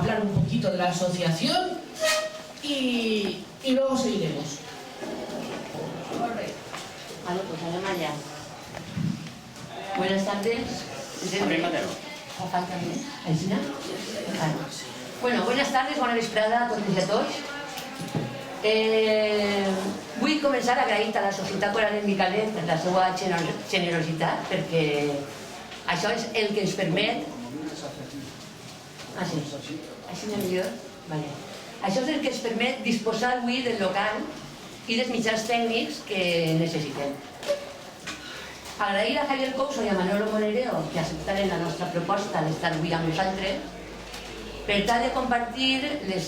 hablar un poquito de la asociación y luego seguiremos. Vale, pues además ya. Buenas tardes. Bueno, buenas tardes, bona vesprada a tots i a tots. Vull començar agraint a la Societat Coral en Micalet per la seva generositat, perquè això és el que ens permet... Ah, sí? Així anem millor? Vale. Això és el que ens permet disposar avui del local i dels mitjans tècnics que necessitem. Agrair a Javier Couso i a Manolo Monereo que acceptaren la nostra proposta d'estar avui amb nosaltres per tal de compartir la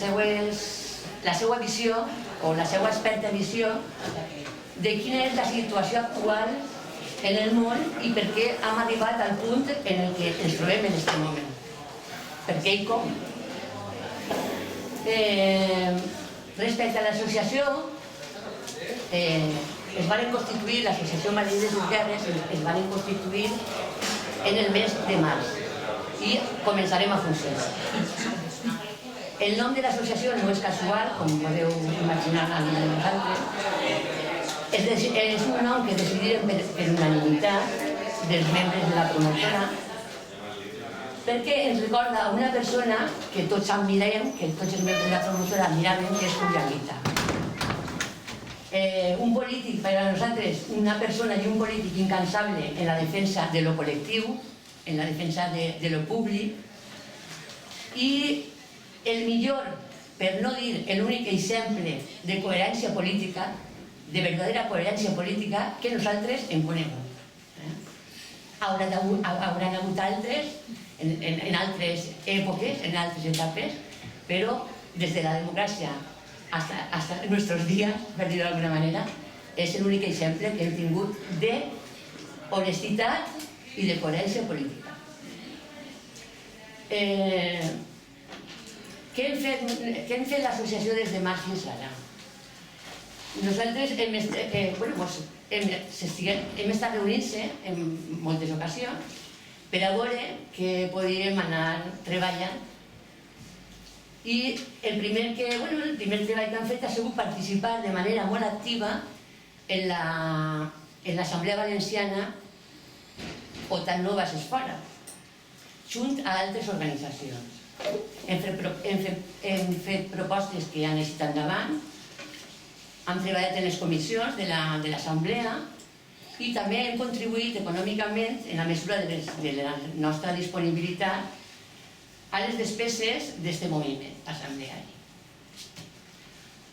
seva visió o la seva experta visió de quina és la situació actual en el món i per què hem arribat al punt en el que ens trobem en aquest moment. Per què i com. Respecte a l'associació, es van constituir, l'Associació Madrid de Guerres es van constituir en el mes de març i començarem a funcionar. El nom de l'associació no és casual, com podeu imaginar alguns de nosaltres. És un nom que decidirem per unanimitat dels membres de la promotora, perquè ens recorda una persona que tots admirem, que tots els membres de la promotora admirem, que és Julián Guita. Un polític, per a nosaltres, una persona i un polític incansable en la defensa de lo col·lectiu, en la defensa de lo públic, i el millor, per no dir l'únic exemple de coherència política, de verdadera coherència política, que nosaltres en coneguem. Hauran hagut altres, en altres èpoques, en altres etapes, però des de la democràcia hasta nuestros días, per dir-ho d'alguna manera, és l'únic exemple que hem tingut d'honestitat i de coherència política. Què hem fet l'associació des de març fins ara? Nosaltres hem estat reunint-se en moltes ocasions per a veure què podíem anar treballant. I el primer treball que han fet ha sigut participar de manera molt activa en l'Assemblea Valenciana OTAN Nova s'Esfora, junt a altres organitzacions. Hem fet propostes que han eixit endavant, hem treballat en les comissions de l'Assemblea i també hem contribuït econòmicament, en la mesura de la nostra disponibilitat, a les despeses d'aquest moviment assembleari.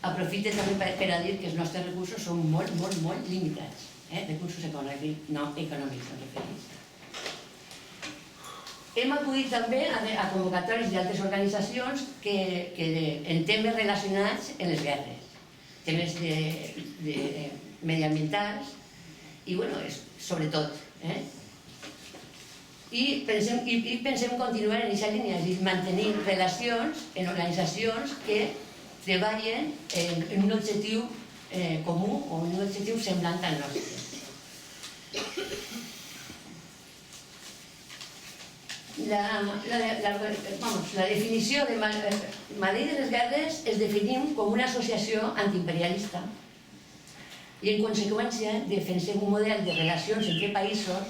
Aprofito també per a dir que els nostres recursos són molt, molt, molt limitats. Recursos econòmics, no econòmics, no referits. Hem acudit també a convocatoris d'altres organitzacions en temes relacionats amb les guerres, temes mediambientals i, sobretot, i pensem continuar en aquesta línia, és a dir, mantenir relacions en organitzacions que treballen en un objectiu comú o en un objectiu semblant al nostre. La definició de Madrid de les Guerres es definim com una associació antiimperialista i, en conseqüència, defensem un model de relacions entre països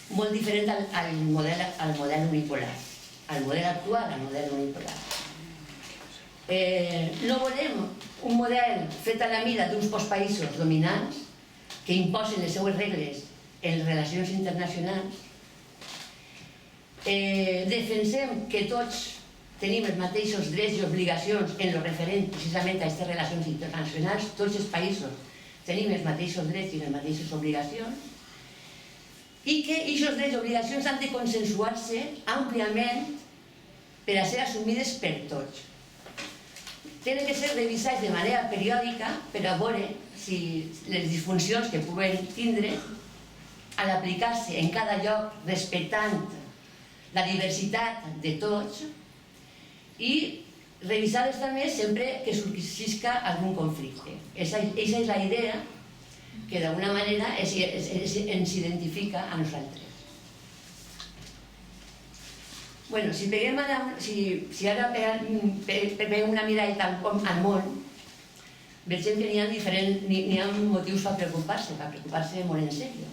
molt diferent al model unipolar, al model actual, al model unipolar. No volem un model fet a la mida d'uns pocs països dominants que imposen les seues regles en les relacions internacionals. Defensem que tots tenim els mateixos drets i obligacions en el referent precisament a aquestes relacions internacionals, tots els països tenim els mateixos drets i les mateixes obligacions, i que aquests drets i obligacions han de consensuar-se àmpliament per a ser assumides per tots. Tenen que ser revisats de manera periòdica per a veure si les disfuncions que puguen tindre al aplicar-se en cada lloc respectant la diversitat de tots i revisar-les també sempre que sorgisca algun conflicte. Aquesta és la idea que d'alguna manera ens identifica a nosaltres. Bueno, si ara peguem una mirada al món, veiem que n'hi ha motius per preocupar-se molt en sèrio.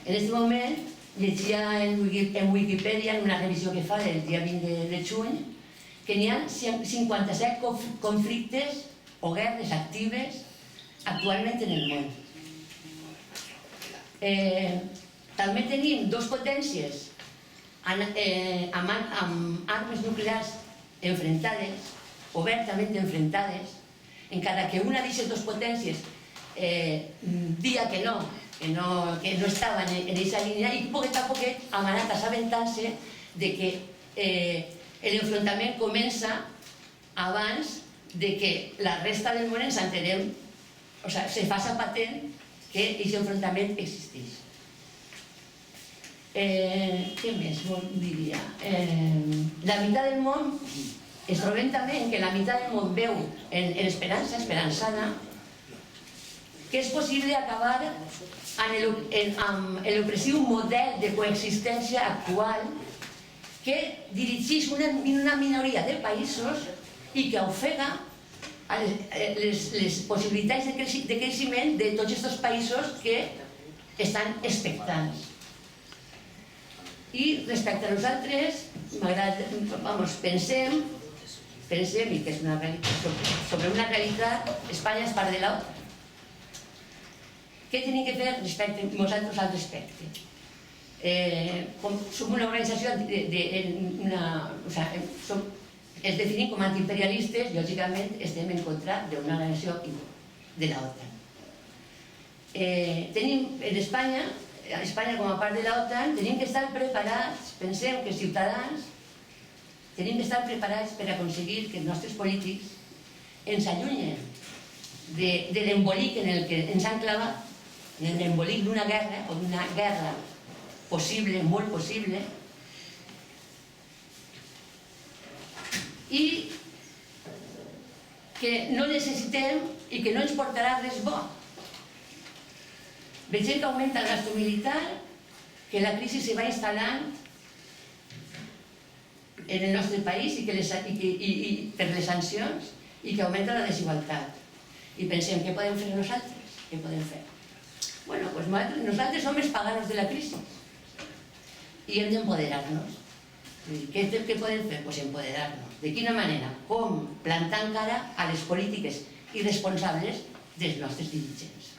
En aquest moment, llegia en Wikipedia, en una revisió que fa del dia 20 de juny, que n'hi ha 57 conflictes o guerres actives actualment en el món. També tenim dues potències amb armes nuclears enfrentades, obertament enfrentades, encara que una d'aquestes dues potències dia que no estaven en aquesta línia, i poquet a poquet ha anat assabentant-se que l'enfrontament comença abans que la resta del món ens entenem, o sigui, se faça patent que aquest enfrontament existeix. Què més diria? La meitat del món, es trobem també que la meitat del món veu en esperançada, que és possible acabar amb l'opressiu model de coexistència actual que dirigeix una minoria de països i que ofega les possibilitats de creixement de tots aquests països que estan expectants. I respecte a nosaltres, pensem, i que és sobre una realitat, Espanya és part de l'OTAN. Què tenim que fer nosaltres al respecte? Som una organització, ens definim com antiimperialistes, lògicament estem en contra d'una organització de l'OTAN. Tenim en Espanya com a part de l'OTAN, tenim que estar preparats, pensem que ciutadans, tenim que estar preparats per aconseguir que els nostres polítics ens allunyen de l'embolic en el que ens han clavat, en l'embolic d'una guerra o d'una guerra possible, molt possible, i que no necessitem i que no ens portarà res bo. Veiem que augmenta el gasto militar, que la crisi se va instal·lant en el nostre país per les sancions i que augmenta la desigualtat. I pensem, què podem fer nosaltres? Què podem fer? Bueno, doncs nosaltres som els paganos de la crisi i hem d'empoderar-nos. Què podem fer? Doncs empoderar-nos. De quina manera? Com? Plantant cara a les polítiques irresponsables dels nostres dirigents.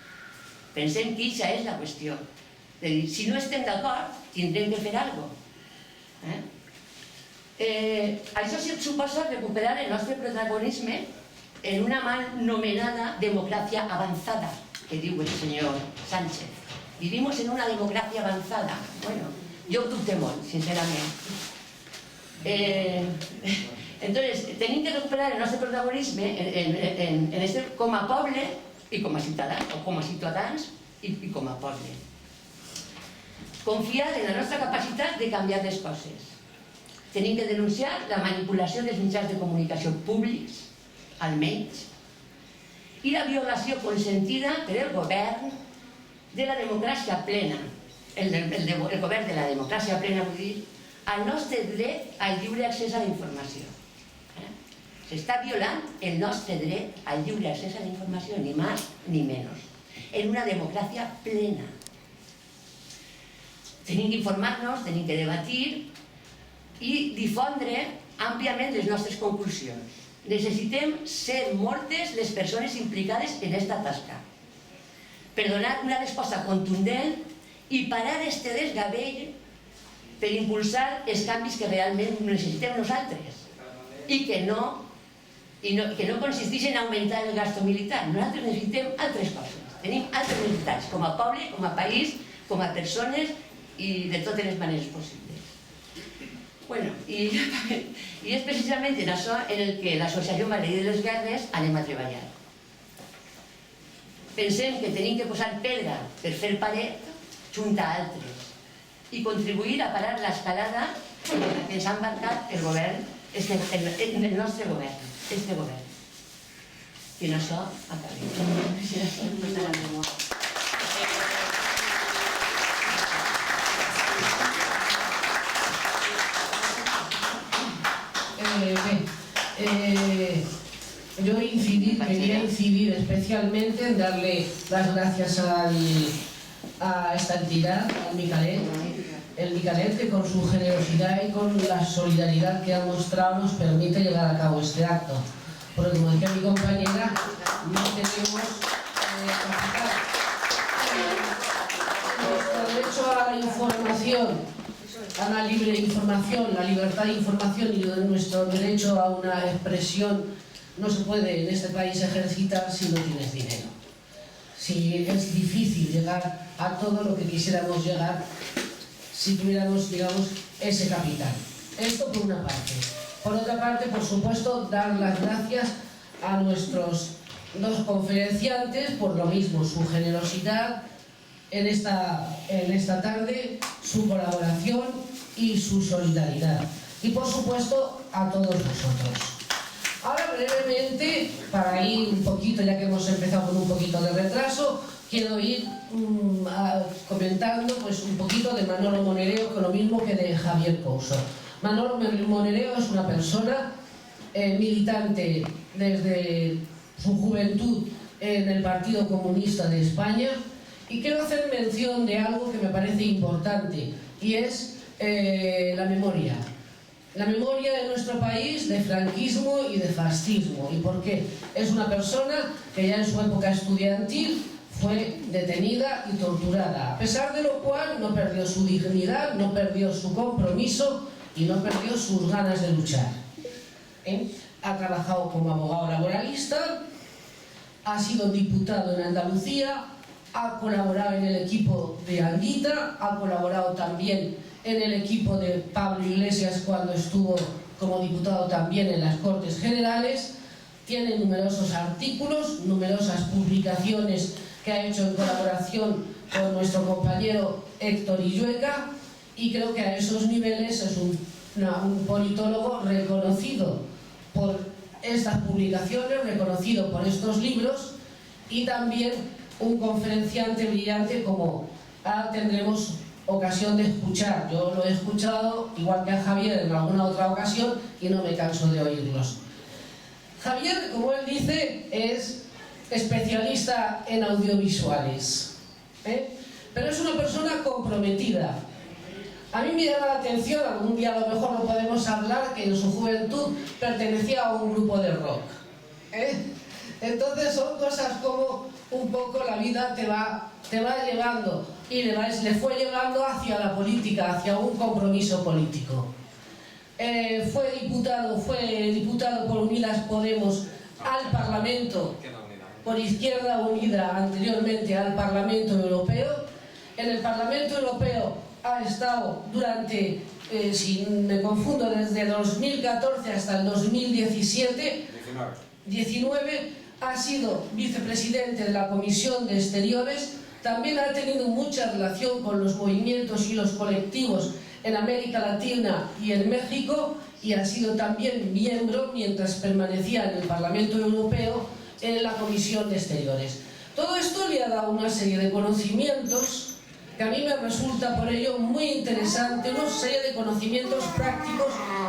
Pensem que aquesta és la qüestió. Si no estem d'acord, tindrem que fer alguna cosa. Això suposa recuperar el nostre protagonisme en una mal anomenada democràcia avançada, que diu el senyor Sánchez. Vivimos en una democracia avanzada. Bueno, yo dubte molt, sincerament. Entonces, tenim que recuperar el nostre protagonisme com a poble i com a ciutadans, o com a ciutadans i com a poble. Confiar en la nostra capacitat de canviar les coses. Tenim que denunciar la manipulació dels mitjans de comunicació públics, almenys, i la violació consentida per el govern de la democràcia plena. El govern de la democràcia plena vull dir el nostre dret al lliure accés a la informació. S'està violant el nostre dret al lliure accés a la informació, ni més ni menys, en una democràcia plena. Tenim que informar-nos, tenim que debatir i difondre àmpliament les nostres conclusions. Necessitem ser moltes les persones implicades en aquesta tasca per donar una resposta contundent i parar este desgavell per impulsar els canvis que realment necessitem nosaltres i que no consisteix en augmentar el gasto militar. Nosaltres necessitem altres coses. Tenim altres necessitats com a poble, com a país, com a persones i de totes les maneres possibles. Bueno, i és precisament en això en el que l'Associació Madrid de les Guerres anem a treballar. Pensem que tenim que posar pedra per fer paret junt a altres i contribuir a parar l'escalada en la que ens ha embarcat el govern, el nostre govern, este govern. I en això acabem. yo quería incidir especialmente en darle las gracias a esta entidad, al Micalet, el Micalet, que con su generosidad y con la solidaridad que ha mostrado nos permite llevar a cabo este acto. Porque como decía mi compañera, no tenemos capital. Nuestro derecho a la información, a la libre información, la libertad de información y nuestro derecho a una expresión no se puede en este país ejercitar si no tienes dinero. Si es difícil llegar a todo lo que quisiéramos llegar si tuviéramos, digamos, ese capital. Esto por una parte. Por otra parte, por supuesto, dar las gracias a nuestros dos conferenciantes por lo mismo, su generosidad en esta tarde, su colaboración y su solidaridad. Y por supuesto, a todos vosotros. Ahora brevemente, para ir un poquito, ya que hemos empezado con un poquito de retraso, quiero ir comentando pues, un poquito de Manolo Monereo, con lo mismo que de Javier Couso. Manolo Monereo es una persona militante desde su juventud en el Partido Comunista de España, y quiero hacer mención de algo que me parece importante, y es la memoria. La memoria de nuestro país de franquismo y de fascismo. ¿Y por qué? Es una persona que ya en su época estudiantil fue detenida y torturada, a pesar de lo cual no perdió su dignidad, no perdió su compromiso y no perdió sus ganas de luchar. Ha trabajado como abogado laboralista, ha sido diputado en Andalucía, ha colaborado en el equipo de Anguita, ha colaborado también en el equipo de Pablo Iglesias cuando estuvo como diputado también en las Cortes Generales. Tiene numerosos artículos, numerosas publicaciones que ha hecho en colaboración con nuestro compañero Héctor Illueca, y creo que a esos niveles es un politólogo reconocido por estas publicaciones, reconocido por estos libros, y también un conferenciante brillante como ahora tendremos ocasión de escuchar. Yo lo he escuchado, igual que a Javier, en alguna otra ocasión, y no me canso de oírlos. Javier, como él dice, es especialista en audiovisuales, pero es una persona comprometida. A mí me llama la atención, algún día a lo mejor lo podemos hablar, que en su juventud pertenecía a un grupo de rock. Entonces son cosas como un poco la vida te va llevando, y le fue llevando hacia la política, hacia un compromiso político. Fue diputado por Unidas Podemos al Parlamento, por Izquierda Unida anteriormente al Parlamento Europeo. En el Parlamento Europeo ha estado durante, si me confundo, desde 2014 hasta el 2017, 19, ha sido vicepresidente de la Comisión de Exteriores. También ha tenido mucha relación con los movimientos y los colectivos en América Latina y en México, y ha sido también miembro, mientras permanecía en el Parlamento Europeo, en la Comisión de Exteriores. Todo esto le ha dado una serie de conocimientos que a mí me resulta por ello muy interesante, una serie de conocimientos prácticos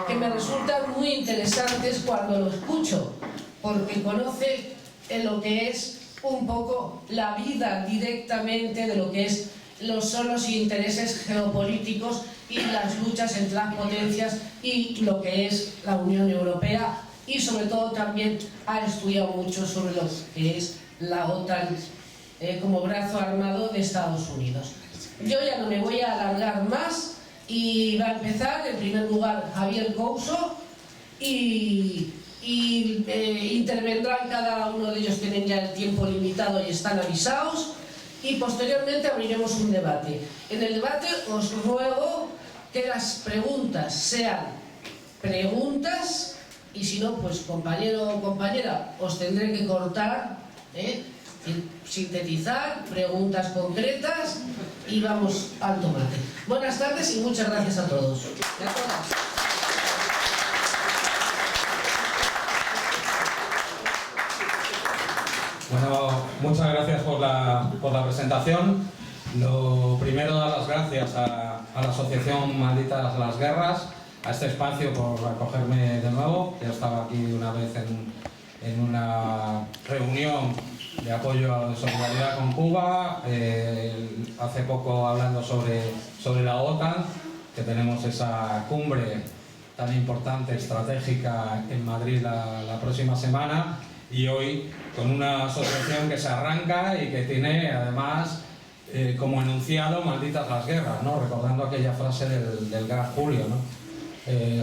que me resultan muy interesantes cuando lo escucho, porque conoce en lo que es un poco la vida directamente de lo que son los intereses geopolíticos y las luchas entre las potencias y lo que es la Unión Europea, y sobre todo también ha estudiado mucho sobre lo que es la OTAN como brazo armado de Estados Unidos. Yo ya no me voy a alargar más y va a empezar en primer lugar Javier Couso, y intervendrán cada uno de ellos, tienen ya el tiempo limitado y están avisados, y posteriormente abriremos un debate. En el debate os ruego que las preguntas sean preguntas, y si no, pues compañero o compañera, os tendré que cortar, sintetizar, preguntas concretas, y vamos al tomate. Buenas tardes y muchas gracias a todos. Y a todas. Bueno, muchas gracias por la presentación. Lo primero, dar las gracias a la Asociación Malditas las Guerras a este espacio, por acogerme de nuevo. Ya estaba aquí una vez en una reunión de apoyo de solidaridad con Cuba, hace poco hablando sobre la OTAN, que tenemos esa cumbre tan importante, estratégica, en Madrid la próxima semana, y hoy con una asociación que se arranca y que tiene además como enunciado "malditas las guerras", ¿no? Recordando aquella frase del gran Julio, ¿no?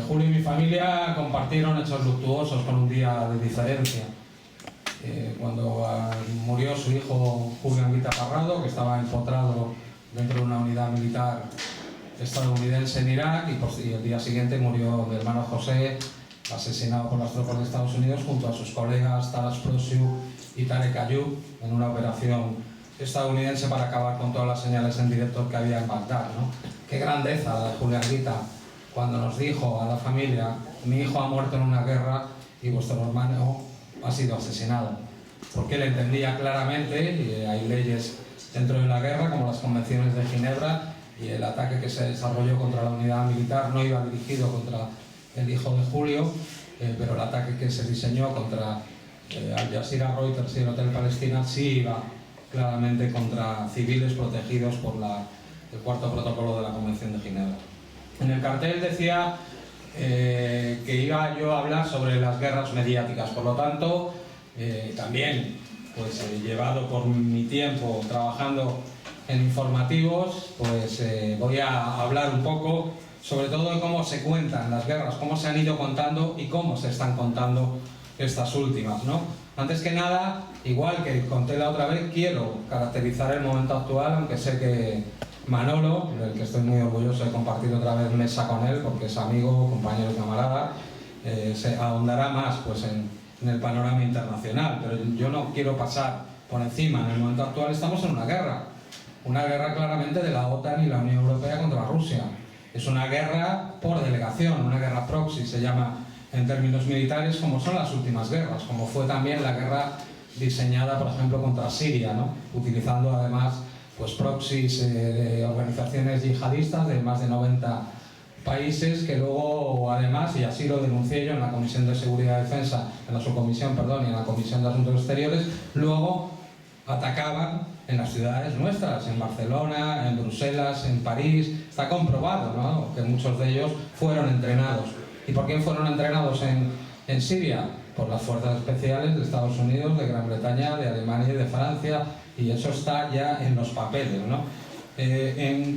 Julio y mi familia compartieron hechos luctuosos con un día de diferencia. Cuando murió su hijo Julio Anguita Parrado, que estaba empotrado dentro de una unidad militar estadounidense en Irak, y el día siguiente murió mi hermano José, asesinado por las tropas de Estados Unidos junto a sus colegas Taras Prosiu y Tarek Ayub en una operación estadounidense para acabar con todas las señales en directo que había en Bagdad, ¿no? Qué grandeza la de Julio Anguita, cuando nos dijo a la familia: mi hijo ha muerto en una guerra y vuestro hermano ha sido asesinado. Porque él entendía claramente, y hay leyes dentro de la guerra como las convenciones de Ginebra, y el ataque que se desarrolló contra la unidad militar no iba dirigido contra el hijo de Julio, pero el ataque que se diseñó contra Al Jazeera, Reuters y el Hotel Palestina sí iba claramente contra civiles protegidos por el cuarto protocolo de la Convención de Ginebra. En el cartel decía que iba yo a hablar sobre las guerras mediáticas, por lo tanto, también pues, llevado por mi tiempo trabajando en informativos, pues voy a hablar un poco sobre todo de cómo se cuentan las guerras, cómo se han ido contando y cómo se están contando estas últimas, ¿no? Antes que nada, igual que conté la otra vez, quiero caracterizar el momento actual, aunque sé que Manolo, del que estoy muy orgulloso de compartir otra vez mesa con él, porque es amigo, compañero y camarada, se ahondará más pues, en el panorama internacional, pero yo no quiero pasar por encima. En el momento actual estamos en una guerra claramente de la OTAN y la Unión Europea contra Rusia. Es una guerra por delegación, una guerra proxy se llama en términos militares, como son las últimas guerras, como fue también la guerra diseñada, por ejemplo, contra Siria, ¿no? Utilizando además pues, proxies de organizaciones yihadistas de más de 90 países que luego, además, y así lo denuncié yo en la Comisión de Seguridad y Defensa, en la subcomisión, perdón, y en la Comisión de Asuntos Exteriores, luego atacaban en las ciudades nuestras, en Barcelona, en Bruselas, en París. Está comprobado, ¿no?, que muchos de ellos fueron entrenados. ¿Y por quién fueron entrenados en Siria? Por las fuerzas especiales de Estados Unidos, de Gran Bretaña, de Alemania y de Francia, y eso está ya en los papeles, ¿no?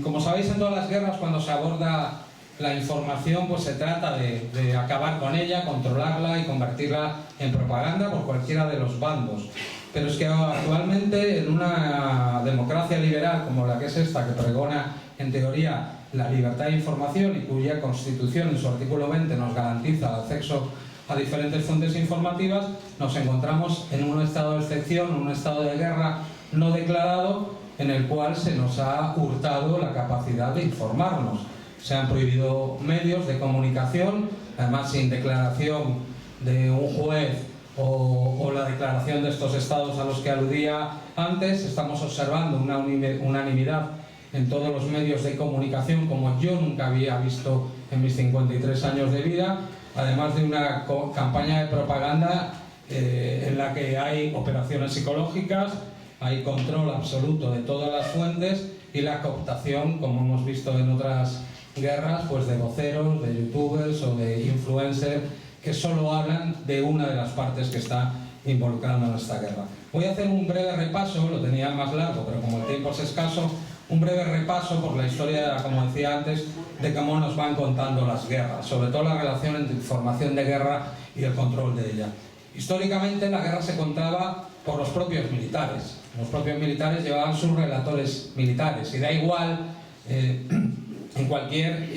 Como sabéis, en todas las guerras, cuando se aborda la información, pues se trata de acabar con ella, controlarla y convertirla en propaganda por cualquiera de los bandos. Pero es que actualmente, en una democracia liberal como la que es esta, que pregona en teoría la libertad de información y cuya Constitución en su artículo 20 nos garantiza el acceso a diferentes fuentes informativas, nos encontramos en un estado de excepción, un estado de guerra no declarado, en el cual se nos ha hurtado la capacidad de informarnos. Se han prohibido medios de comunicación, además sin declaración de un juez o la declaración de estos estados a los que aludía antes. Estamos observando una unanimidad en todos los medios de comunicación como yo nunca había visto en mis 53 años de vida, además de una campaña de propaganda en la que hay operaciones psicológicas, hay control absoluto de todas las fuentes y la cooptación, como hemos visto en otras guerras, pues de voceros, de youtubers o de influencers que solo hablan de una de las partes que está involucrando en esta guerra. Voy a hacer un breve repaso, lo tenía más largo, pero como el tiempo es escaso, un breve repaso por la historia, como decía antes, de cómo nos van contando las guerras, sobre todo la relación entre información de guerra y el control de ella. Históricamente la guerra se contaba por los propios militares. Los propios militares llevaban sus relatores militares y da igual en cualquier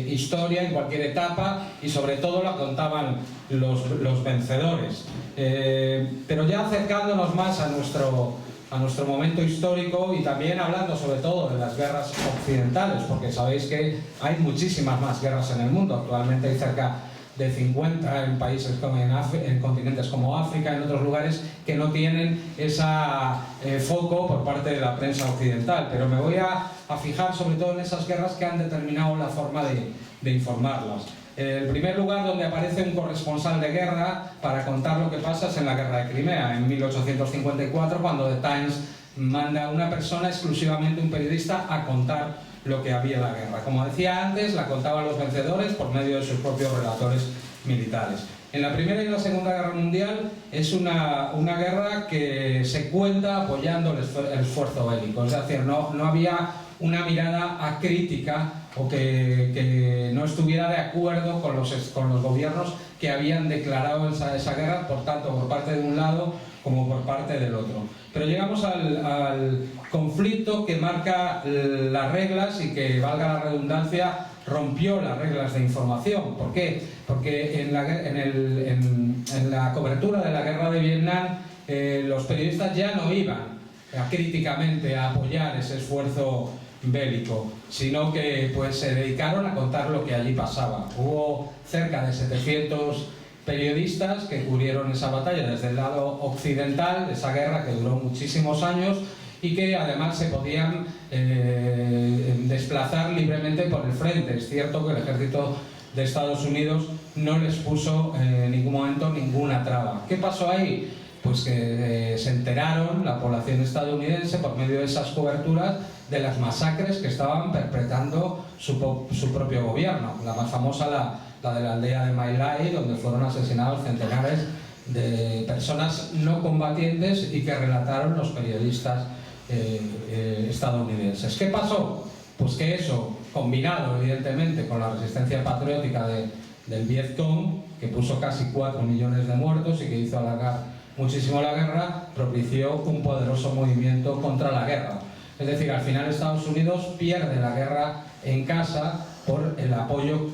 historia, en cualquier etapa, y sobre todo la contaban los vencedores. Pero ya acercándonos más a nuestro momento histórico y también hablando sobre todo de las guerras occidentales, porque sabéis que hay muchísimas más guerras en el mundo. Actualmente hay cerca de 50 en países como en continentes como África, en otros lugares que no tienen ese foco por parte de la prensa occidental. Pero me voy a fijar sobre todo en esas guerras que han determinado la forma de informarlas. El primer lugar donde aparece un corresponsal de guerra para contar lo que pasa es en la guerra de Crimea, en 1854, cuando The Times manda a una persona, exclusivamente un periodista, a contar lo que había en la guerra. Como decía antes, la contaban los vencedores por medio de sus propios relatores militares. En la Primera y la Segunda Guerra Mundial es una guerra que se cuenta apoyando el esfuerzo bélico, es decir, no había una mirada acrítica o que no estuviera de acuerdo con los gobiernos que habían declarado esa guerra, por tanto, por parte de un lado como por parte del otro. Pero llegamos al conflicto que marca las reglas y que, valga la redundancia, rompió las reglas de información. ¿Por qué? Porque en la cobertura de la guerra de Vietnam los periodistas ya no iban críticamente a apoyar ese esfuerzo bélico, sino que pues se dedicaron a contar lo que allí pasaba. Hubo cerca de 700 periodistas que cubrieron esa batalla desde el lado occidental, esa guerra que duró muchísimos años y que además se podían desplazar libremente por el frente. Es cierto que el ejército de Estados Unidos no les puso en ningún momento ninguna traba. ¿Qué pasó ahí? Pues que se enteraron la población estadounidense por medio de esas coberturas de las masacres que estaban perpetrando su propio gobierno. La más famosa, la de la aldea de My Lai, donde fueron asesinados centenares de personas no combatientes y que relataron los periodistas estadounidenses. ¿Qué pasó? Pues que eso, combinado evidentemente con la resistencia patriótica del Vietcong, que puso casi 4 millones de muertos y que hizo alargar muchísimo la guerra, propició un poderoso movimiento contra la guerra. Es decir, al final Estados Unidos pierde la guerra en casa por el apoyo,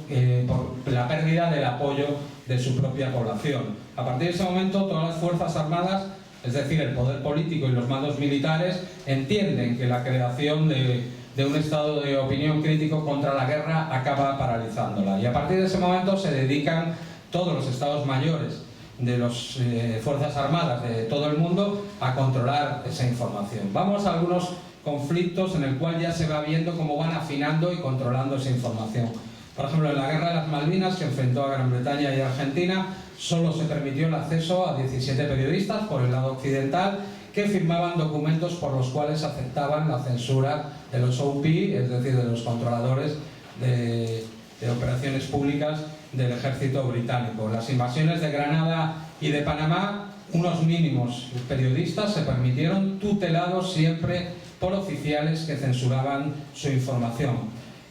por la pérdida del apoyo de su propia población. A partir de ese momento, todas las fuerzas armadas, es decir, el poder político y los mandos militares, entienden que la creación de un estado de opinión crítico contra la guerra acaba paralizándola. Y a partir de ese momento se dedican todos los estados mayores de las fuerzas armadas de todo el mundo a controlar esa información. Vamos a algunos conflictos en el cual ya se va viendo cómo van afinando y controlando esa información. Por ejemplo, en la Guerra de las Malvinas, que enfrentó a Gran Bretaña y Argentina, solo se permitió el acceso a 17 periodistas por el lado occidental que firmaban documentos por los cuales aceptaban la censura de los OP, es decir, de los controladores de operaciones públicas del ejército británico. Las invasiones de Granada y de Panamá, unos mínimos periodistas se permitieron, tutelados siempre por oficiales que censuraban su información.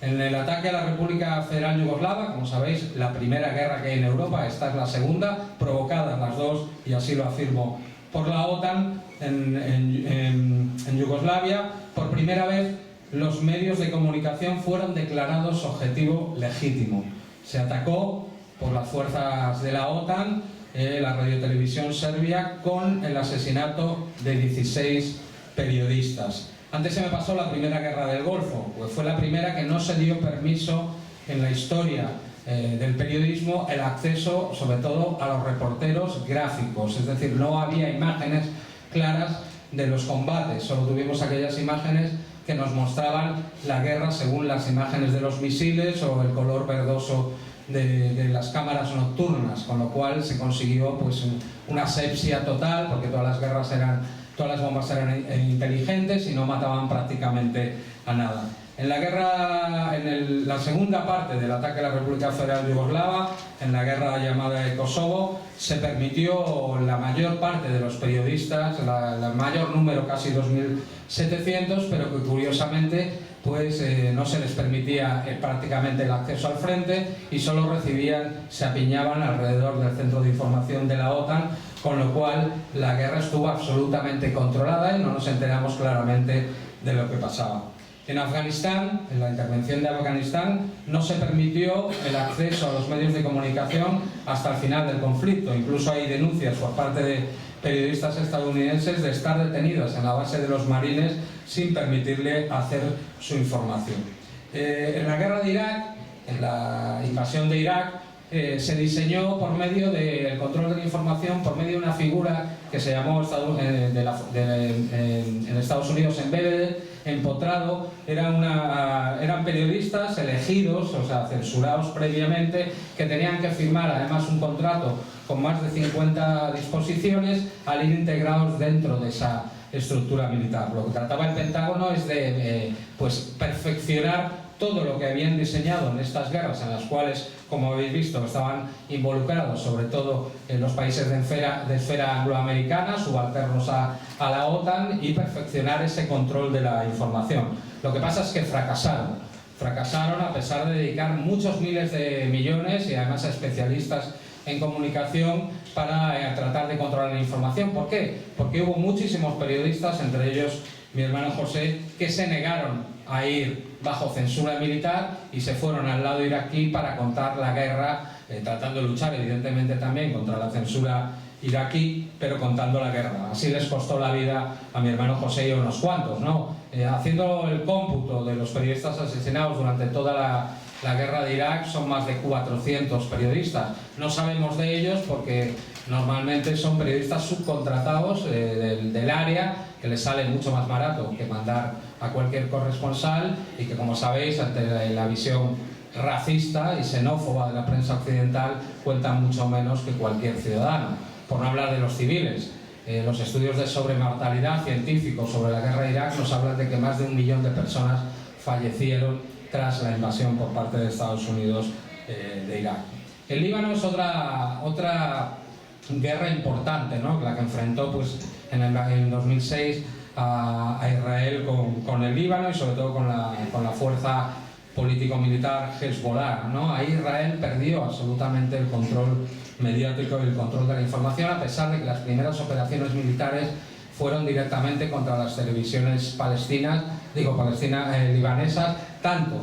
En el ataque a la República Federal Yugoslava, como sabéis, la primera guerra que hay en Europa, esta es la segunda, provocadas las dos, y así lo afirmo, por la OTAN en Yugoslavia, por primera vez los medios de comunicación fueron declarados objetivo legítimo. Se atacó por las fuerzas de la OTAN la radiotelevisión serbia con el asesinato de 16 periodistas. Antes se me pasó la primera guerra del Golfo, pues fue la primera que no se dio permiso en la historia del periodismo el acceso, sobre todo, a los reporteros gráficos, es decir, no había imágenes claras de los combates, solo tuvimos aquellas imágenes que nos mostraban la guerra según las imágenes de los misiles o el color verdoso de las cámaras nocturnas, con lo cual se consiguió pues una asepsia total, porque todas las bombas eran inteligentes y no mataban prácticamente a nada. En la guerra, la segunda parte del ataque a la República Federal Yugoslava, en la guerra llamada de Kosovo, se permitió la mayor parte de los periodistas, el mayor número, casi 2.700, pero que curiosamente pues no se les permitía prácticamente el acceso al frente y solo se apiñaban alrededor del centro de información de la OTAN, con lo cual la guerra estuvo absolutamente controlada y no nos enteramos claramente de lo que pasaba. En Afganistán, en la intervención de Afganistán, no se permitió el acceso a los medios de comunicación hasta el final del conflicto. Incluso hay denuncias por parte de periodistas estadounidenses de estar detenidos en la base de los marines sin permitirle hacer su información. En la guerra de Irak, en la invasión de Irak, se diseñó por medio del control de la información, por medio de una figura que se llamó en Estados Unidos empotrado. Eran periodistas elegidos, o sea, censurados previamente, que tenían que firmar además un contrato con más de 50 disposiciones al ir integrados dentro de esa estructura militar. Lo que trataba el Pentágono es de perfeccionar todo lo que habían diseñado en estas guerras, en las cuales, como habéis visto, estaban involucrados sobre todo en los países de esfera angloamericana, subalternos a la OTAN, y perfeccionar ese control de la información. Lo que pasa es que fracasaron a pesar de dedicar muchos miles de millones y además a especialistas en comunicación para tratar de controlar la información. ¿Por qué? Porque hubo muchísimos periodistas, entre ellos mi hermano José, que se negaron a ir bajo censura militar y se fueron al lado iraquí para contar la guerra, tratando de luchar evidentemente también contra la censura iraquí, pero contando la guerra. Así les costó la vida a mi hermano José y a unos cuantos, ¿no? Haciendo el cómputo de los periodistas asesinados durante toda la guerra de Irak, son más de 400 periodistas. No sabemos de ellos porque normalmente son periodistas subcontratados del área, que les sale mucho más barato que mandar a cualquier corresponsal, y que, como sabéis, ante la visión racista y xenófoba de la prensa occidental, cuentan mucho menos que cualquier ciudadano. Por no hablar de los civiles. Los estudios de sobremortalidad científicos sobre la guerra de Irak nos hablan de que más de 1 millón de personas fallecieron tras la invasión por parte de Estados Unidos de Irak. El Líbano es otra guerra importante, ¿no? La que enfrentó en 2006 a Israel con el Líbano, y sobre todo con la fuerza político-militar Hezbollah, ¿no? Ahí Israel perdió absolutamente el control mediático y el control de la información, a pesar de que las primeras operaciones militares fueron directamente contra las televisiones libanesas, tanto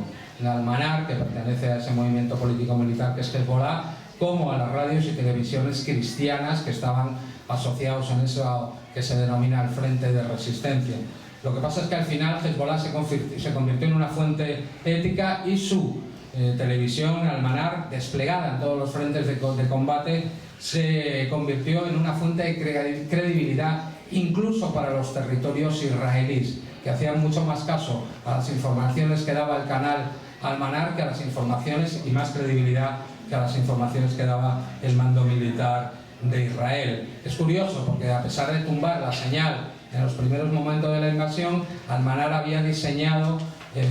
la Al-Manar, que pertenece a ese movimiento político-militar que es Hezbollah, como a las radios y televisiones cristianas que estaban asociados en eso que se denomina el Frente de Resistencia. Lo que pasa es que al final Hezbollah se convirtió en una fuente ética, y su televisión Al-Manar, desplegada en todos los frentes de combate, se convirtió en una fuente de credibilidad incluso para los territorios israelíes, que hacían mucho más caso a las informaciones que daba el canal Al-Manar que a las informaciones, y más credibilidad que a las informaciones que daba el mando militar de Israel. Es curioso porque, a pesar de tumbar la señal en los primeros momentos de la invasión, Al-Manar había diseñado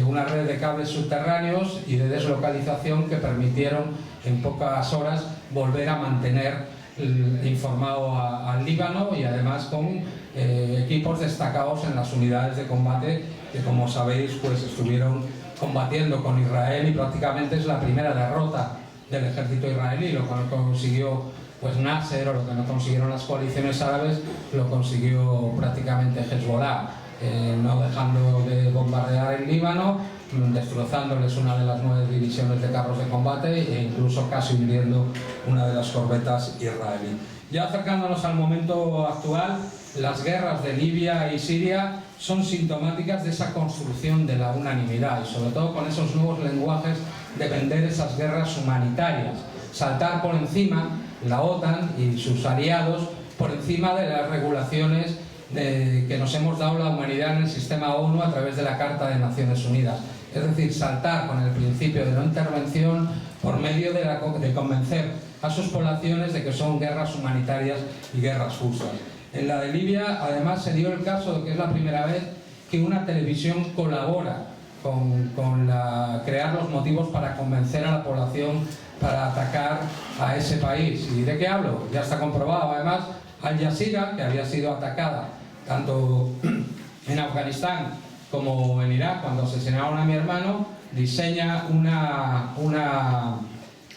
una red de cables subterráneos y de deslocalización que permitieron en pocas horas volver a mantener informado al Líbano, y además con equipos destacados en las unidades de combate que, como sabéis, estuvieron combatiendo con Israel, y prácticamente es la primera derrota del ejército israelí. Lo que no consiguió Nasser, o lo que no consiguieron las coaliciones árabes, lo consiguió prácticamente Hezbollah, no dejando de bombardear el Líbano, destrozándoles una de las 9 divisiones de carros de combate e incluso casi hundiendo una de las corbetas israelí. Ya acercándonos al momento actual, las guerras de Libia y Siria son sintomáticas de esa construcción de la unanimidad, y sobre todo con esos nuevos lenguajes de vender esas guerras humanitarias, saltar por encima la OTAN y sus aliados, por encima de las regulaciones que nos hemos dado la humanidad en el sistema ONU a través de la Carta de Naciones Unidas. Es decir, saltar con el principio de no intervención por medio de convencer a sus poblaciones de que son guerras humanitarias y guerras justas. En la de Libia, además, se dio el caso de que es la primera vez que una televisión colabora con crear los motivos para convencer a la población para atacar a ese país. ¿Y de qué hablo? Ya está comprobado. Además, Al Jazeera, que había sido atacada tanto en Afganistán como en Irak cuando asesinaron a mi hermano, diseña una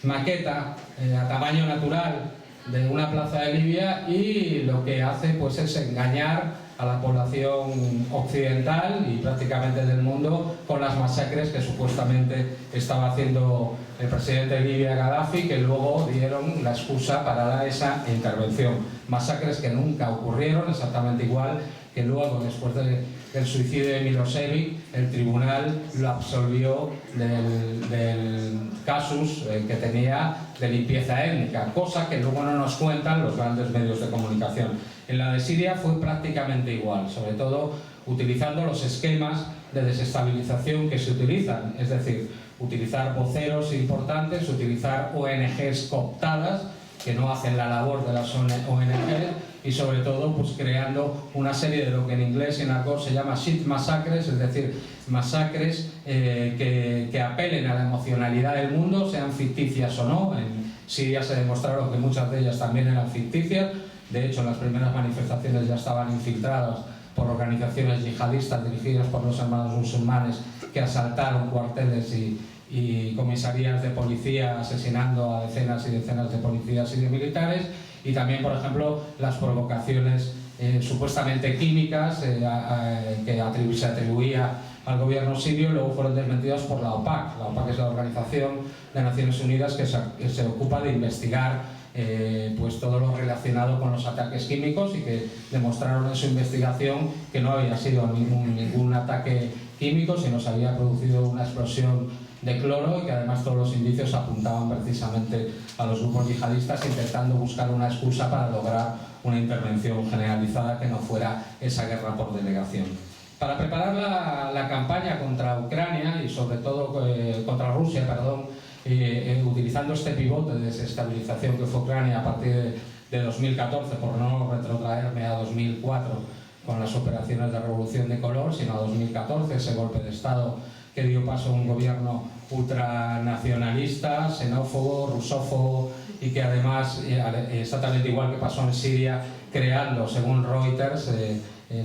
maqueta a tamaño natural de una plaza de Libia, y lo que hace es engañar a la población occidental y prácticamente del mundo con las masacres que supuestamente estaba haciendo el presidente de Libia, Gaddafi, que luego dieron la excusa para esa intervención. Masacres que nunca ocurrieron, exactamente igual que luego, después del suicidio de Milosevic, el tribunal lo absolvió del casus que tenía de limpieza étnica, cosa que luego no nos cuentan los grandes medios de comunicación. En la de Siria fue prácticamente igual, sobre todo utilizando los esquemas de desestabilización que se utilizan, es decir, utilizar voceros importantes, utilizar ONGs cooptadas que no hacen la labor de las ONGs y sobre todo pues creando una serie de lo que en inglés y en argot se llama shit massacres, es decir, masacres que apelen a la emocionalidad del mundo, sean ficticias o no. En Siria se demostraron que muchas de ellas también eran ficticias, de hecho las primeras manifestaciones ya estaban infiltradas por organizaciones yihadistas dirigidas por los hermanos musulmanes que asaltaron cuarteles y comisarías de policía, asesinando a decenas y decenas de policías y de militares, y también, por ejemplo, las provocaciones supuestamente químicas que se atribuía al gobierno sirio, luego fueron desmentidas por la OPAC. La OPAC es la Organización de Naciones Unidas que se ocupa de investigar pues todo lo relacionado con los ataques químicos, y que demostraron en su investigación que no había sido ningún ataque químico, sino se había producido una explosión de cloro, y que además todos los indicios apuntaban precisamente a los grupos yihadistas intentando buscar una excusa para lograr una intervención generalizada que no fuera esa guerra por delegación. Para preparar la campaña contra Ucrania y sobre todo contra Rusia, utilizando este pivote de desestabilización que fue Ucrania a partir de 2014, por no retrotraerme a 2004 con las operaciones de revolución de color, sino a 2014, ese golpe de Estado que dio paso a un gobierno ultranacionalista, xenófobo, rusófobo, y que además, exactamente igual que pasó en Siria, creando, según Reuters,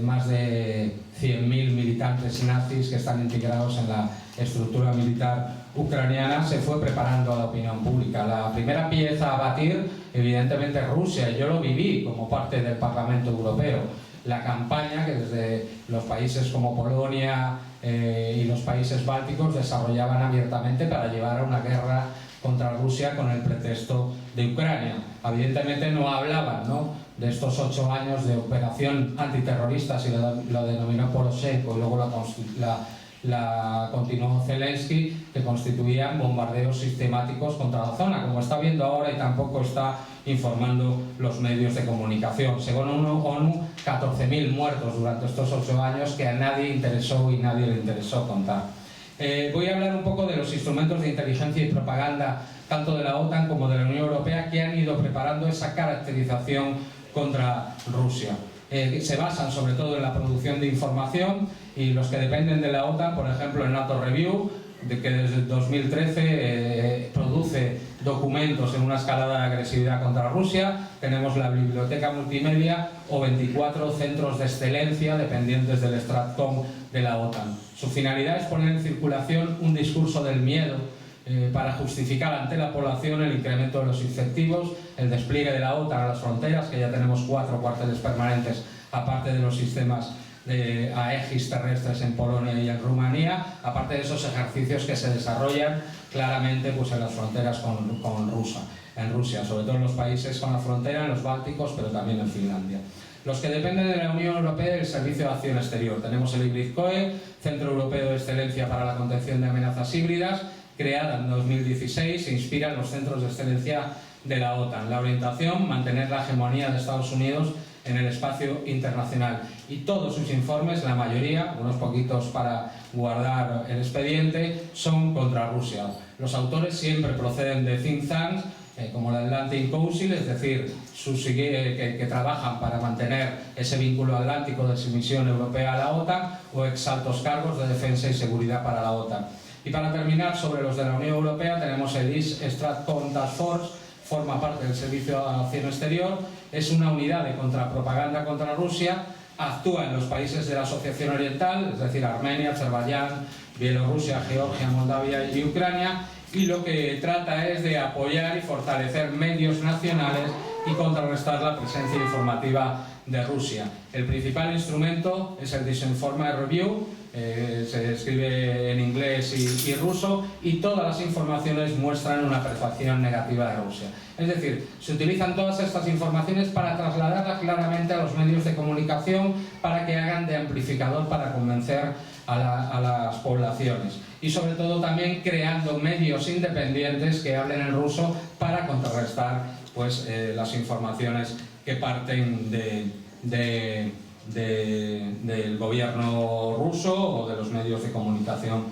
más de 100.000 militantes nazis que están integrados en la estructura militar ucraniana, se fue preparando a la opinión pública. La primera pieza a batir, evidentemente, es Rusia. Yo lo viví como parte del Parlamento Europeo. La campaña que desde los países como Polonia y los países bálticos desarrollaban abiertamente para llevar a una guerra contra Rusia con el pretexto de Ucrania. Evidentemente no hablaban, ¿no?, de estos 8 años de operación antiterrorista, si lo denominó Poroshenko, y luego la continuó Zelensky, que constituían bombardeos sistemáticos contra la zona, como está viendo ahora, y tampoco está informando los medios de comunicación. Según ONU, 14.000 muertos durante estos 8 años que a nadie interesó y nadie le interesó contar. Voy a hablar un poco de los instrumentos de inteligencia y propaganda, tanto de la OTAN como de la Unión Europea, que han ido preparando esa caracterización contra Rusia. Se basan sobre todo en la producción de información, y los que dependen de la OTAN, por ejemplo, el NATO Review, que desde el 2013 produce documentos en una escalada de agresividad contra Rusia. Tenemos la biblioteca multimedia o 24 centros de excelencia dependientes del Stratcom de la OTAN. Su finalidad es poner en circulación un discurso del miedo para justificar ante la población el incremento de los efectivos, el despliegue de la OTAN a las fronteras, que ya tenemos 4 cuarteles permanentes, aparte de los sistemas de Aegis terrestres en Polonia y en Rumanía, aparte de esos ejercicios que se desarrollan claramente pues, en las fronteras en Rusia, sobre todo en los países con la frontera, en los bálticos, pero también en Finlandia. Los que dependen de la Unión Europea y el Servicio de Acción Exterior. Tenemos el Hybrid-COE, Centro Europeo de Excelencia para la Contención de Amenazas Híbridas, creada en 2016, se inspira en los centros de excelencia de la OTAN. La orientación, mantener la hegemonía de Estados Unidos en el espacio internacional, y todos sus informes, la mayoría, unos poquitos para guardar el expediente, son contra Rusia. Los autores siempre proceden de think tanks como la Atlantic Council, es decir, que trabajan para mantener ese vínculo atlántico de sumisión europea a la OTAN, o ex altos cargos de defensa y seguridad para la OTAN. Y para terminar, sobre los de la Unión Europea, tenemos el East Stratcom Task Force, forma parte del Servicio de Acción Exterior, es una unidad de contrapropaganda contra Rusia, actúa en los países de la Asociación Oriental, es decir, Armenia, Azerbaiyán, Bielorrusia, Georgia, Moldavia y Ucrania, y lo que trata es de apoyar y fortalecer medios nacionales y contrarrestar la presencia informativa de Rusia. El principal instrumento es el Disinforma Review, se escribe en inglés y ruso, y todas las informaciones muestran una percepción negativa de Rusia. Es decir, se utilizan todas estas informaciones para trasladarlas claramente a los medios de comunicación para que hagan de amplificador para convencer a las poblaciones, y sobre todo también creando medios independientes que hablen en ruso para contrarrestar pues, las informaciones que parten del gobierno ruso o de los medios de comunicación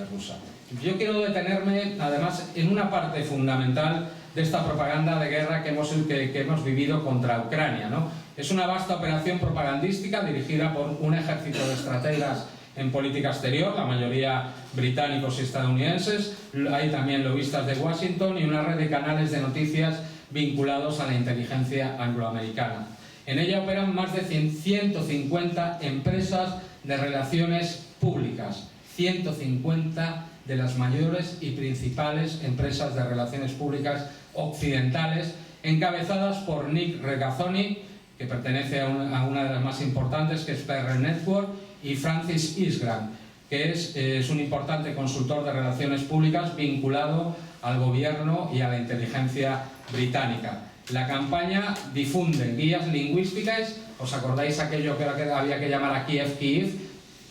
rusa. Yo quiero detenerme además en una parte fundamental de esta propaganda de guerra que hemos vivido contra Ucrania, ¿no? Es una vasta operación propagandística dirigida por un ejército de estrategas en política exterior, la mayoría británicos y estadounidenses. Hay también lobistas de Washington y una red de canales de noticias vinculados a la inteligencia angloamericana. En ella operan más de 150 empresas de relaciones públicas, 150 de las mayores y principales empresas de relaciones públicas occidentales, encabezadas por Nick Regazzoni, que pertenece a una de las más importantes, que es PR Network, y Francis Isgrand, que es un importante consultor de relaciones públicas vinculado al gobierno y a la inteligencia británica. La campaña difunde guías lingüísticas, ¿os acordáis aquello que había que llamar a Kiev Kiev?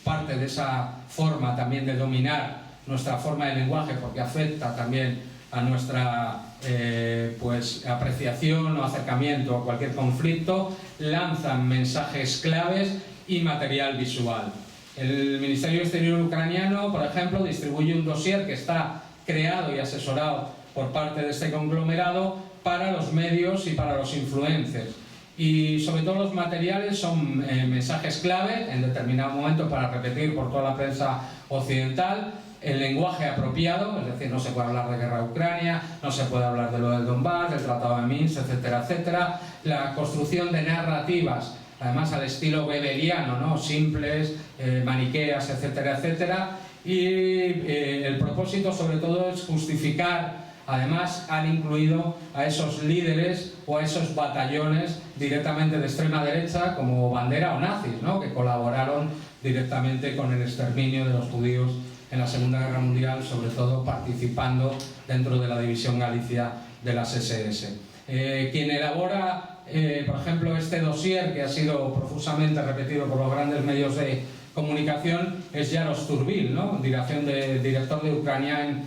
Parte de esa forma también de dominar nuestra forma de lenguaje, porque afecta también a nuestra pues, apreciación o acercamiento a cualquier conflicto. Lanzan mensajes claves y material visual. El Ministerio Exterior ucraniano, por ejemplo, distribuye un dossier que está creado y asesorado por parte de este conglomerado para los medios y para los influencers. Y sobre todo los materiales son mensajes clave en determinado momento para repetir por toda la prensa occidental, el lenguaje apropiado, es decir, no se puede hablar de guerra a Ucrania, no se puede hablar de lo del Donbass, del Tratado de Minsk, etcétera, etcétera. La construcción de narrativas, además al estilo weberiano, ¿no? Simples, maniqueas, etcétera, etcétera. Y el propósito sobre todo es justificar. Además han incluido a esos líderes o a esos batallones directamente de extrema derecha como Bandera o nazis, ¿no? Que colaboraron directamente con el exterminio de los judíos en la Segunda Guerra Mundial, sobre todo participando dentro de la División Galicia de las SS. Quien elabora, por ejemplo, este dossier, que ha sido profusamente repetido por los grandes medios de comunicación, es Jaros Turbil, ¿no? Director de Ukrainian.ba,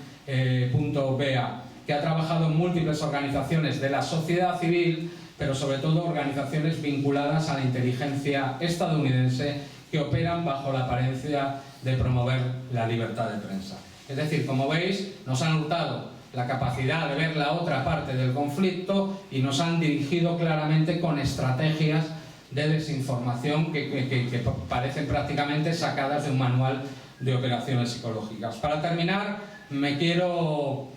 que ha trabajado en múltiples organizaciones de la sociedad civil, pero sobre todo organizaciones vinculadas a la inteligencia estadounidense que operan bajo la apariencia de promover la libertad de prensa. Es decir, como veis, nos han hurtado la capacidad de ver la otra parte del conflicto y nos han dirigido claramente con estrategias de desinformación que parecen prácticamente sacadas de un manual de operaciones psicológicas. Para terminar, me quiero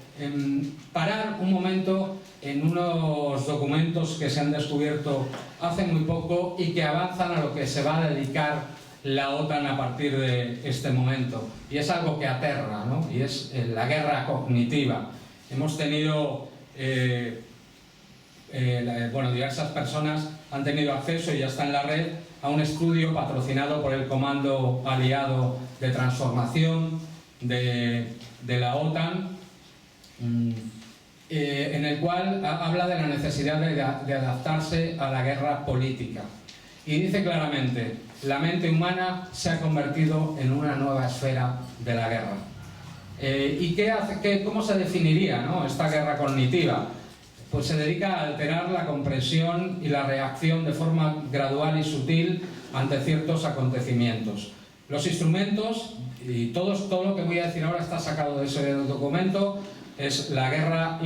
parar un momento en unos documentos que se han descubierto hace muy poco y que avanzan a lo que se va a dedicar la OTAN a partir de este momento. Y es algo que aterra, ¿no? Y es la guerra cognitiva. Hemos tenido, diversas personas han tenido acceso, y ya está en la red, a un estudio patrocinado por el Comando Aliado de Transformación de la OTAN, en el cual habla de la necesidad de adaptarse a la guerra política. Y dice claramente: la mente humana se ha convertido en una nueva esfera de la guerra. ¿Y cómo se definiría, ¿no?, esta guerra cognitiva? Pues se dedica a alterar la comprensión y la reacción de forma gradual y sutil ante ciertos acontecimientos. Los instrumentos, y todo lo que voy a decir ahora está sacado de ese documento, es la guerra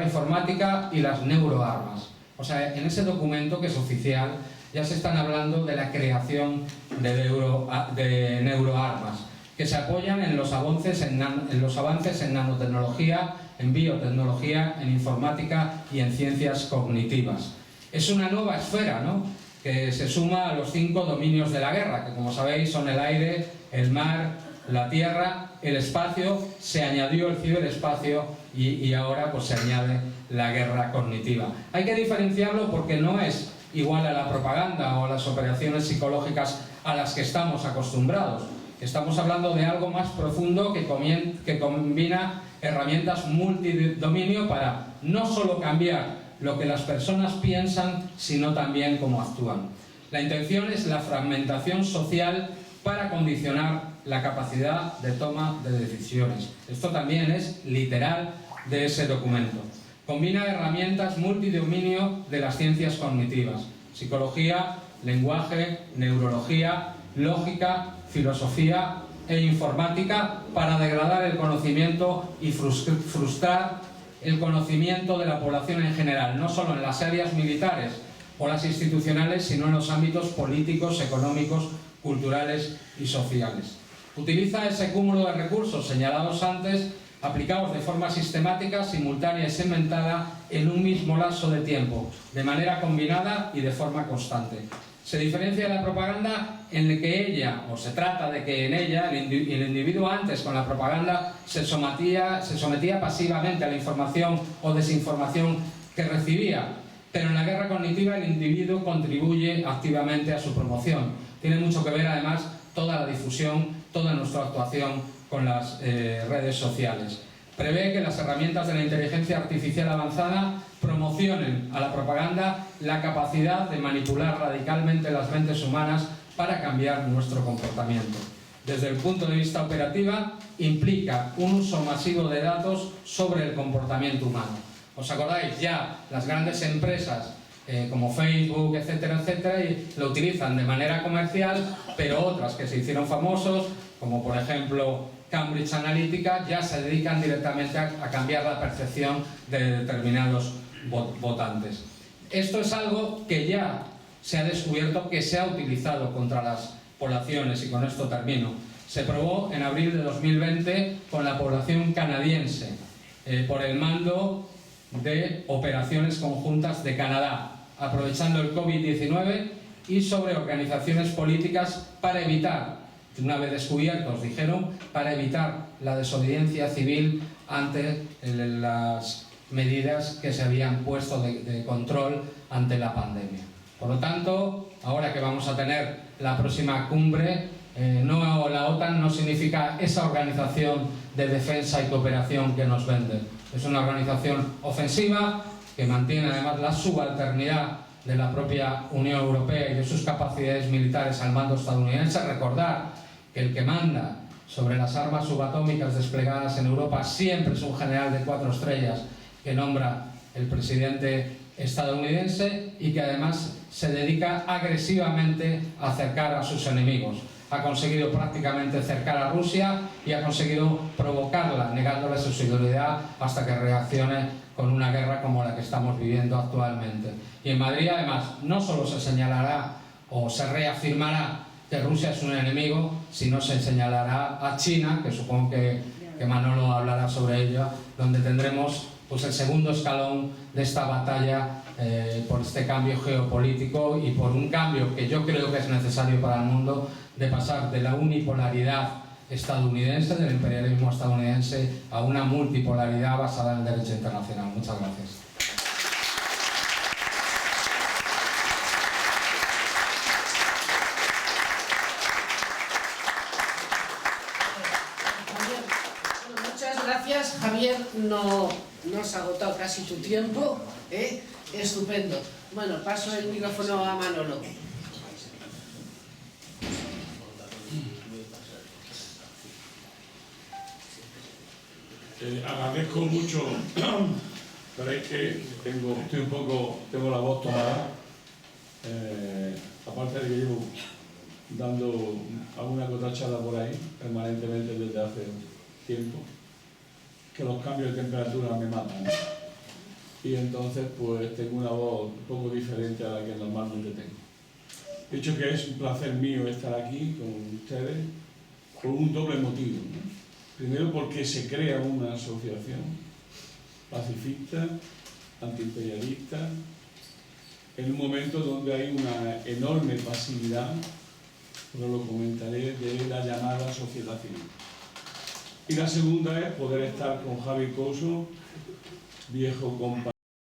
informática y las neuroarmas. O sea, en ese documento, que es oficial, ya se están hablando de la creación de neuroarmas, que se apoyan en los avances en nanotecnología, en biotecnología, en informática y en ciencias cognitivas. Es una nueva esfera, ¿no?, que se suma a los 5 dominios de la guerra, que como sabéis son el aire, el mar, la tierra, el espacio. Se añadió el ciberespacio y ahora pues se añade la guerra cognitiva. Hay que diferenciarlo porque no es igual a la propaganda o a las operaciones psicológicas a las que estamos acostumbrados. Estamos hablando de algo más profundo que combina herramientas multidominio para no solo cambiar lo que las personas piensan, sino también cómo actúan. La intención es la fragmentación social para condicionar la capacidad de toma de decisiones. Esto también es literal de ese documento. Combina herramientas multidominio de las ciencias cognitivas: psicología, lenguaje, neurología, lógica, filosofía e informática para degradar el conocimiento y frustrar el conocimiento de la población en general, no solo en las áreas militares o las institucionales, sino en los ámbitos políticos, económicos, culturales y sociales. Utiliza ese cúmulo de recursos señalados antes, aplicados de forma sistemática, simultánea y segmentada en un mismo lapso de tiempo, de manera combinada y de forma constante. Se diferencia de la propaganda en el que ella, o se trata de que en ella, el individuo antes con la propaganda se sometía pasivamente a la información o desinformación que recibía, pero en la guerra cognitiva el individuo contribuye activamente a su promoción. Tiene mucho que ver además toda la difusión, toda nuestra actuación con las redes sociales. Prevé que las herramientas de la inteligencia artificial avanzada promocionen a la propaganda la capacidad de manipular radicalmente las mentes humanas para cambiar nuestro comportamiento. Desde el punto de vista operativo, implica un uso masivo de datos sobre el comportamiento humano. ¿Os acordáis? Ya las grandes empresas como Facebook, etcétera, etcétera, y lo utilizan de manera comercial, pero otras que se hicieron famosos, como por ejemplo Cambridge Analytica, ya se dedican directamente a cambiar la percepción de determinados votantes. Esto es algo que ya se ha descubierto que se ha utilizado contra las poblaciones, y con esto termino. Se probó en abril de 2020 con la población canadiense por el mando de operaciones conjuntas de Canadá, aprovechando el COVID-19 y sobre organizaciones políticas para evitar, una vez descubiertos, dijeron, para evitar la desobediencia civil ante las medidas que se habían puesto de control ante la pandemia. Por lo tanto, ahora que vamos a tener la próxima cumbre, no, la OTAN no significa esa organización de defensa y cooperación que nos venden. Es una organización ofensiva que mantiene además la subalternidad de la propia Unión Europea y de sus capacidades militares al mando estadounidense. Recordar que el que manda sobre las armas subatómicas desplegadas en Europa siempre es un general de 4 estrellas que nombra el presidente estadounidense y que además se dedica agresivamente a acercar a sus enemigos. Ha conseguido prácticamente cercar a Rusia y ha conseguido provocarla, negándole su seguridad hasta que reaccione con una guerra como la que estamos viviendo actualmente. Y en Madrid, además, no solo se señalará o se reafirmará que Rusia es un enemigo, sino se señalará a China, que supongo que Manolo hablará sobre ella, donde tendremos pues el segundo escalón de esta batalla por este cambio geopolítico y por un cambio que yo creo que es necesario para el mundo, de pasar de la unipolaridad estadounidense, del imperialismo estadounidense, a una multipolaridad basada en el derecho internacional. Muchas gracias. Muchas gracias, Javier. No has agotado casi tu tiempo, ¿eh? Estupendo. Bueno, paso el micrófono a Manolo. Agradezco mucho, pero es que tengo la voz tomada, aparte de que llevo dando alguna cotachada por ahí permanentemente desde hace tiempo, que los cambios de temperatura me matan, ¿no? Y entonces pues tengo una voz un poco diferente a la que normalmente tengo. De hecho que es un placer mío estar aquí con ustedes por un doble motivo, ¿no? Primero porque se crea una asociación pacifista, antiimperialista, en un momento donde hay una enorme pasividad, pero lo comentaré, de la llamada sociedad civil. Y la segunda es poder estar con Javi Couso, viejo compañero.